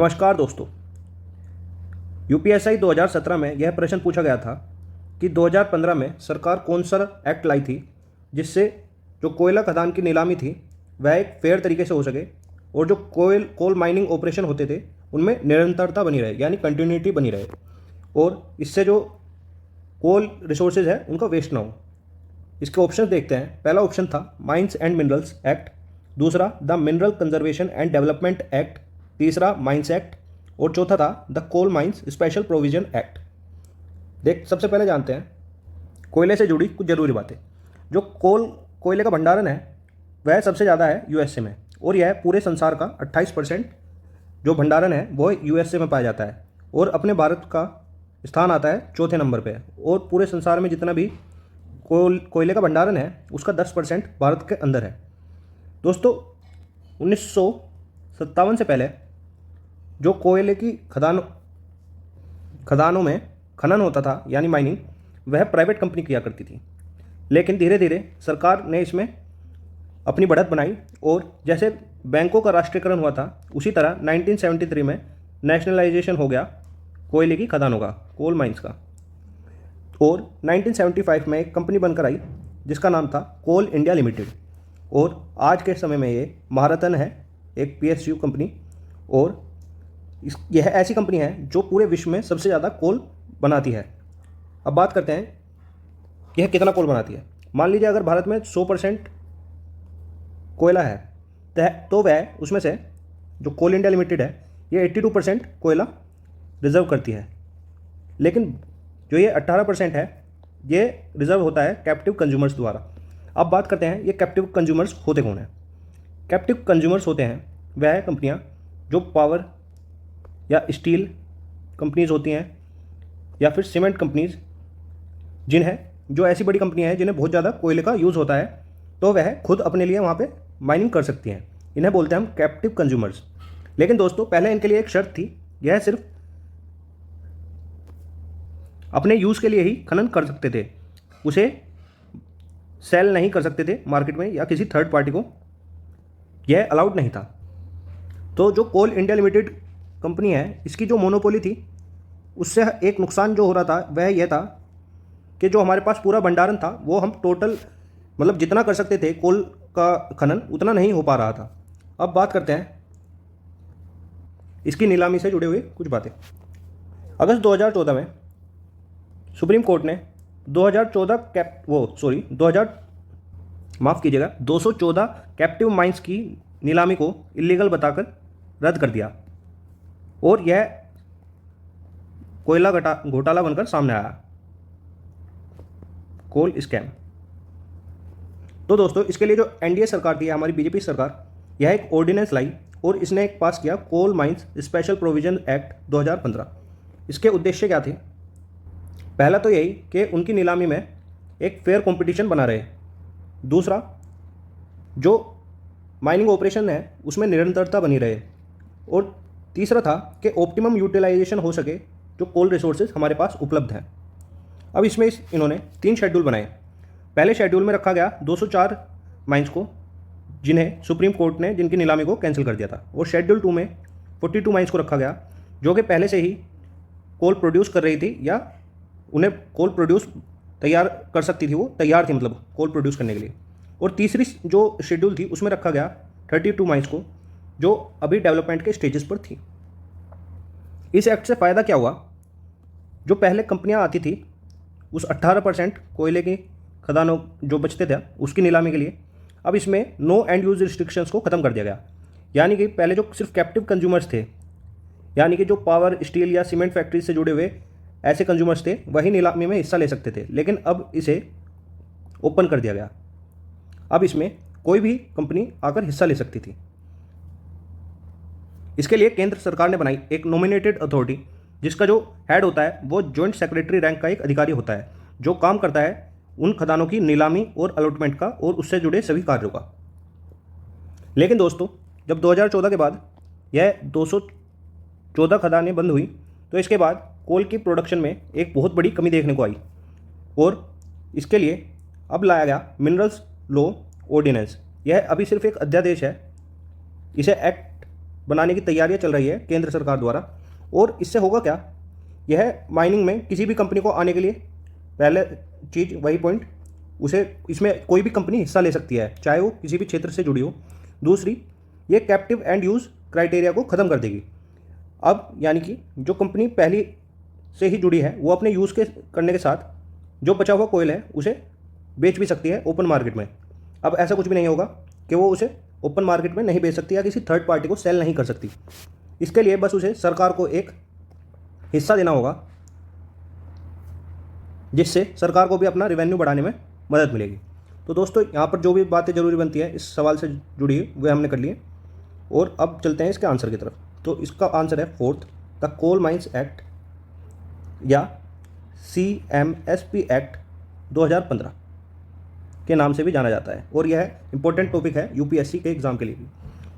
नमस्कार दोस्तों। यूपीएसआई 2017 में यह प्रश्न पूछा गया था कि 2015 में सरकार कौन सा एक्ट लाई थी जिससे जो कोयला खदान की नीलामी थी वह एक फेयर तरीके से हो सके और जो कोल माइनिंग ऑपरेशन होते थे उनमें निरंतरता बनी रहे, यानी कंटिन्यूटी बनी रहे और इससे जो कोल रिसोर्सेज है उनका वेस्ट ना हो। इसके ऑप्शन देखते हैं। पहला ऑप्शन था माइंस एंड मिनरल्स एक्ट, दूसरा the mineral conservation and development act, तीसरा माइंस एक्ट और चौथा था the coal mines special provision act. सबसे पहले जानते हैं कोयले से जुड़ी कुछ ज़रूरी बातें। जो कोयले का भंडारण है वह सबसे ज़्यादा है यूएसए में और यह पूरे संसार का 28% जो भंडारण है वो यूएसए में पाया जाता है और अपने भारत का स्थान आता है चौथे नंबर पे और पूरे संसार में जितना भी कोयले का भंडारण है उसका 10% भारत के अंदर है। दोस्तों 1957 से पहले जो कोयले की खदानों में खनन होता था यानी माइनिंग, वह प्राइवेट कंपनी किया करती थी, लेकिन धीरे धीरे सरकार ने इसमें अपनी बढ़त बनाई और जैसे बैंकों का राष्ट्रीयकरण हुआ था उसी तरह 1973 में नेशनलाइजेशन हो गया कोयले की खदानों का, कोल माइंस का। और 1975 में एक कंपनी बनकर आई जिसका नाम था कोल इंडिया लिमिटेड और आज के समय में ये महारत्न है, एक पीएसयू कंपनी। और यह ऐसी कंपनी है जो पूरे विश्व में सबसे ज़्यादा कोल बनाती है। अब बात करते हैं यह कितना कोल बनाती है। मान लीजिए अगर भारत में 100% कोयला है तो वह उसमें से जो कोल इंडिया लिमिटेड है ये 82% कोयला रिजर्व करती है, लेकिन जो ये 18% है ये रिजर्व होता है कैप्टिव कंज्यूमर्स द्वारा। अब बात करते हैं ये कैप्टिव कंज्यूमर्स होते कौन हैं। कैप्टिव कंज्यूमर्स होते हैं वह कंपनियां जो पावर या स्टील कंपनीज होती हैं या फिर सीमेंट कंपनीज, जिन्हें जो ऐसी बड़ी कंपनियां हैं जिन्हें बहुत ज़्यादा कोयले का यूज़ होता है तो वह खुद अपने लिए वहाँ पे माइनिंग कर सकती हैं। इन्हें बोलते हैं हम कैप्टिव कंज्यूमर्स। लेकिन दोस्तों पहले इनके लिए एक शर्त थी, यह सिर्फ अपने यूज़ के लिए ही खनन कर सकते थे, उसे सेल नहीं कर सकते थे मार्केट में या किसी थर्ड पार्टी को, यह अलाउड नहीं था। तो जो कोल इंडिया लिमिटेड कंपनी है इसकी जो मोनोपोली थी उससे एक नुकसान जो हो रहा था वह यह था कि जो हमारे पास पूरा भंडारण था वो हम टोटल मतलब जितना कर सकते थे कोल का खनन उतना नहीं हो पा रहा था। अब बात करते हैं इसकी नीलामी से जुड़े हुए कुछ बातें। अगस्त 2014 में सुप्रीम कोर्ट ने 214 कैप्टिव माइंस की नीलामी को इलीगल बताकर रद्द कर दिया और यह कोयला घोटाला बनकर सामने आया, कोल स्कैम। तो दोस्तों इसके लिए जो एनडीए सरकार थी हमारी बीजेपी सरकार, यह एक ऑर्डिनेंस लाई और इसने एक पास किया coal mines special provision act 2015। इसके उद्देश्य क्या थे? पहला तो यही कि उनकी नीलामी में एक फेयर कंपटीशन बना रहे, दूसरा जो माइनिंग ऑपरेशन है उसमें निरंतरता बनी रहे और तीसरा था कि ऑप्टिमम यूटिलाइजेशन हो सके जो कोल रिसोर्सेज हमारे पास उपलब्ध हैं। अब इसमें इन्होंने 3 शेड्यूल बनाए। पहले शेड्यूल में रखा गया 204 माइंस को जिन्हें सुप्रीम कोर्ट ने जिनकी नीलामी को कैंसिल कर दिया था, और शेड्यूल 2 में 42 माइंस को रखा गया जो कि पहले से ही कोल प्रोड्यूस कर रही थी या उन्हें कोल प्रोड्यूस तैयार कर सकती थी, वो तैयार थी मतलब कोल प्रोड्यूस करने के लिए। और तीसरी जो शेड्यूल थी उसमें रखा गया 32 माइंस को जो अभी डेवलपमेंट के स्टेजेस पर थी। इस एक्ट से फ़ायदा क्या हुआ? जो पहले कंपनियां आती थी उस 18% कोयले की खदानों जो बचते थे उसकी नीलामी के लिए, अब इसमें नो एंड यूज रिस्ट्रिक्शंस को ख़त्म कर दिया गया। यानी कि पहले जो सिर्फ कैप्टिव कंज्यूमर्स थे, यानी कि जो पावर, स्टील या सीमेंट फैक्ट्री से जुड़े हुए ऐसे कंज्यूमर्स थे वही नीलामी में हिस्सा ले सकते थे, लेकिन अब इसे ओपन कर दिया गया। अब इसमें कोई भी कंपनी आकर हिस्सा ले सकती थी। इसके लिए केंद्र सरकार ने बनाई एक नॉमिनेटेड अथॉरिटी जिसका जो हेड होता है वो जॉइंट सेक्रेटरी रैंक का एक अधिकारी होता है जो काम करता है उन खदानों की नीलामी और अलॉटमेंट का और उससे जुड़े सभी कार्यों का। लेकिन दोस्तों जब 2014 के बाद यह 214 खदानें बंद हुई तो इसके बाद कोल की प्रोडक्शन में एक बहुत बड़ी कमी देखने को आई और इसके लिए अब लाया गया मिनरल्स लॉ ऑर्डिनेंस। यह अभी सिर्फ एक अध्यादेश है, इसे एक्ट बनाने की तैयारियां चल रही है केंद्र सरकार द्वारा। और इससे होगा क्या, यह माइनिंग में किसी भी कंपनी को आने के लिए पहले चीज़ वही पॉइंट, उसे इसमें कोई भी कंपनी हिस्सा ले सकती है, चाहे वो किसी भी क्षेत्र से जुड़ी हो। दूसरी, ये कैप्टिव एंड यूज़ क्राइटेरिया को ख़त्म कर देगी। अब यानी कि जो कंपनी पहली से ही जुड़ी है वो अपने यूज़ के करने के साथ जो बचा हुआ कोयल है उसे बेच भी सकती है ओपन मार्केट में। अब ऐसा कुछ भी नहीं होगा कि वो उसे ओपन मार्केट में नहीं बेच सकती या किसी थर्ड पार्टी को सेल नहीं कर सकती। इसके लिए बस उसे सरकार को एक हिस्सा देना होगा, जिससे सरकार को भी अपना रेवेन्यू बढ़ाने में मदद मिलेगी। तो दोस्तों, यहाँ पर जो भी बातें ज़रूरी बनती है इस सवाल से जुड़ी हुई वे हमने कर लिए। और अब चलते हैं इसके आंसर की तरफ। तो इसका आंसर है fourth, the coal mines act या CMSP एक्ट 2015 के नाम से भी जाना जाता है। और यह इंपॉर्टेंट टॉपिक है UPSC के एग्जाम के लिए भी।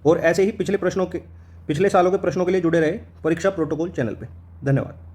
और ऐसे ही पिछले सालों के प्रश्नों के लिए जुड़े रहे परीक्षा प्रोटोकॉल चैनल पे। धन्यवाद।